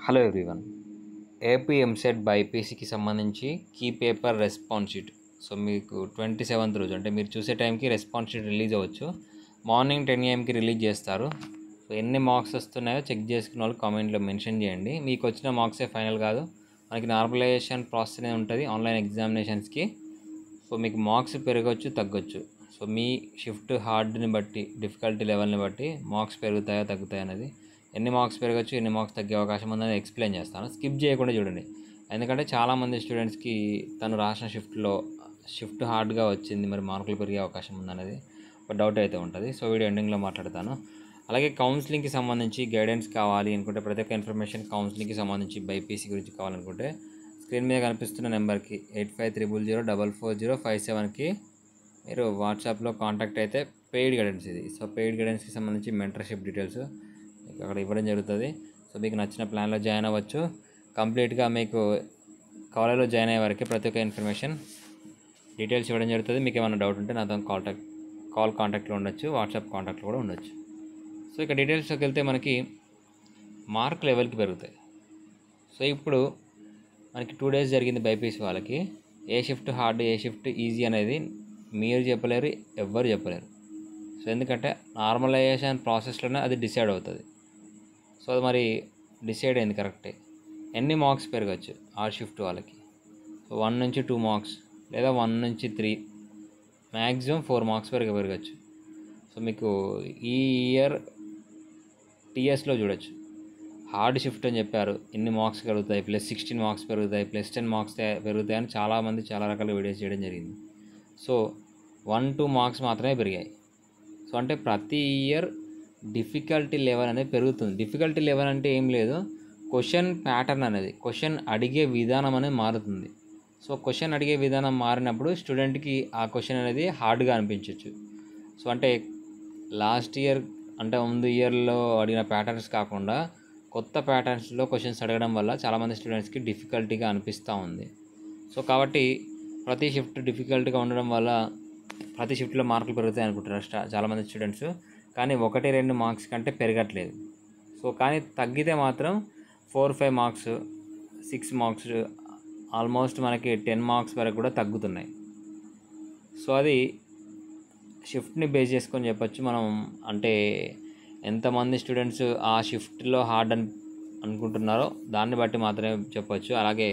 Hello everyone. AP EAMCET బైపీసీకి సంబంధించి key paper response sheet. So మీకు 27th రోజు అంటే మీరు చూసే టైంకి రెస్పాన్స్ షీట్ రిలీజ్ అవ్వచ్చు. మార్నింగ్ 10 AM రిలీజ్ చేస్తారు. సో ఎన్ని మార్క్స్ వస్తున్నాయో చెక్ చేసుకున్న వాళ్ళు కామెంట్లో మెన్షన్ చేయండి. మీకు వచ్చిన మార్క్సే ఫైనల్ కాదు, మనకి నార్మలైజేషన్ ప్రాసెస్ అనేది ఉంటుంది ఆన్లైన్ ఎగ్జామినేషన్స్కి. సో మీకు మార్క్స్ పెరగవచ్చు, తగ్గొచ్చు. సో మీ షిఫ్ట్ హార్డ్ని బట్టి, డిఫికల్టీ లెవెల్ని బట్టి మార్క్స్ పెరుగుతాయో తగ్గుతాయో అనేది, ఎన్ని మార్క్స్ పెరగచ్చు, ఎన్ని మార్క్స్ తగ్గే అవకాశం ఉందని ఎక్స్ప్లెయిన్ చేస్తాను. స్కిప్ చేయకుండా చూడండి, ఎందుకంటే చాలామంది స్టూడెంట్స్కి తను రాసిన షిఫ్ట్ హార్డ్గా వచ్చింది, మరి మార్కులు పెరిగే అవకాశం ఉందనేది ఒక డౌట్ అయితే ఉంటుంది. సో వీడియో ఎండింగ్లో మాట్లాడతాను. అలాగే కౌన్సిలింగ్కి సంబంధించి గైడెన్స్ కావాలి అనుకుంటే, ప్రతి ఒక్క ఇన్ఫర్మేషన్ కౌన్సిలింగ్కి సంబంధించి బైపీసీ గురించి కావాలనుకుంటే స్క్రీన్ మీద కనిపిస్తున్న నెంబర్కి 8500040557కి మీరు వాట్సాప్లో కాంటాక్ట్ అయితే పెయిడ్ గైడెన్స్ ఇది. సో పెయిడ్ గైడెన్స్కి సంబంధించి మెంటర్షిప్ డీటెయిల్స్ మీకు అక్కడ ఇవ్వడం జరుగుతుంది. సో మీకు నచ్చిన ప్లాన్లో జాయిన్ అవ్వచ్చు. కంప్లీట్గా మీకు కాలేజ్లో జాయిన్ అయ్యే వరకు ప్రతి ఒక్క ఇన్ఫర్మేషన్ డీటెయిల్స్ ఇవ్వడం జరుగుతుంది. మీకు ఏమైనా డౌట్ ఉంటే నాతో కాల్ కాంటాక్ట్లో ఉండొచ్చు, వాట్సాప్ కాంటాక్ట్లో కూడా ఉండొచ్చు. సో ఇక డీటెయిల్స్లోకి వెళ్తే మనకి మార్క్ లెవెల్కి పెరుగుతాయి. సో ఇప్పుడు మనకి 2 days జరిగింది బైపీసీ వాళ్ళకి. ఏ షిఫ్ట్ హార్డ్, ఏ షిఫ్ట్ ఈజీ అనేది మీరు చెప్పలేరు, ఎవ్వరు చెప్పలేరు. సో ఎందుకంటే నార్మలైజేషన్ ప్రాసెస్లోనే అది డిసైడ్ అవుతుంది. సో అది మరి డిసైడ్ అయింది కరెక్టే. ఎన్ని మార్క్స్ పెరగచ్చు ఆ షిఫ్ట్ వాళ్ళకి? సో 1 నుంచి 2 మార్క్స్, లేదా 1 నుంచి 3, మ్యాక్సిమం 4 మార్క్స్ వరకు పెరగచ్చు. సో మీకు ఈ ఇయర్ టీఎస్లో చూడొచ్చు, హార్డ్ షిఫ్ట్ అని చెప్పారు, ఇన్ని మార్క్స్ పెరుగుతాయి, ప్లస్ 16 మార్క్స్ పెరుగుతాయి, ప్లస్ 10 మార్క్స్ పెరుగుతాయని చాలామంది చాలా రకాల వీడియోస్ చేయడం జరిగింది. సో 1-2 మార్క్స్ మాత్రమే పెరిగాయి. సో అంటే ప్రతి ఇయర్ డిఫికల్టీ లెవెల్ అనేది పెరుగుతుంది. డిఫికల్టీ లెవెల్ అంటే ఏం లేదు, క్వశ్చన్ ప్యాటర్న్ అనేది, క్వశ్చన్ అడిగే విధానం అనేది మారుతుంది. సో క్వశ్చన్ అడిగే విధానం మారినప్పుడు స్టూడెంట్కి ఆ క్వశ్చన్ అనేది హార్డ్గా అనిపించవచ్చు. సో అంటే లాస్ట్ ఇయర్ అంటే ముందు ఇయర్లో అడిగిన ప్యాటర్న్స్ కాకుండా కొత్త ప్యాటర్న్స్లో క్వశ్చన్స్ అడగడం వల్ల చాలామంది స్టూడెంట్స్కి డిఫికల్టీగా అనిపిస్తూ ఉంది. సో కాబట్టి ప్రతి షిఫ్ట్ డిఫికల్ట్గా ఉండడం వల్ల ప్రతి షిఫ్ట్లో మార్కులు పెరుగుతాయి అనుకుంటున్నారు చాలామంది స్టూడెంట్స్. కానీ 1-2 మార్క్స్ కంటే పెరగట్లేదు. సో కానీ తగ్గితే మాత్రం 4-5 మార్క్స్, 6 మార్క్స్, ఆల్మోస్ట్ మనకి 10 మార్క్స్ వరకు కూడా తగ్గుతున్నాయి. సో అది షిఫ్ట్ని బేస్ చేసుకొని చెప్పచ్చు మనం. అంటే ఎంతమంది స్టూడెంట్స్ ఆ షిఫ్ట్లో హార్డ్ అనుకుంటున్నారో దాన్ని బట్టి మాత్రమే చెప్పచ్చు. అలాగే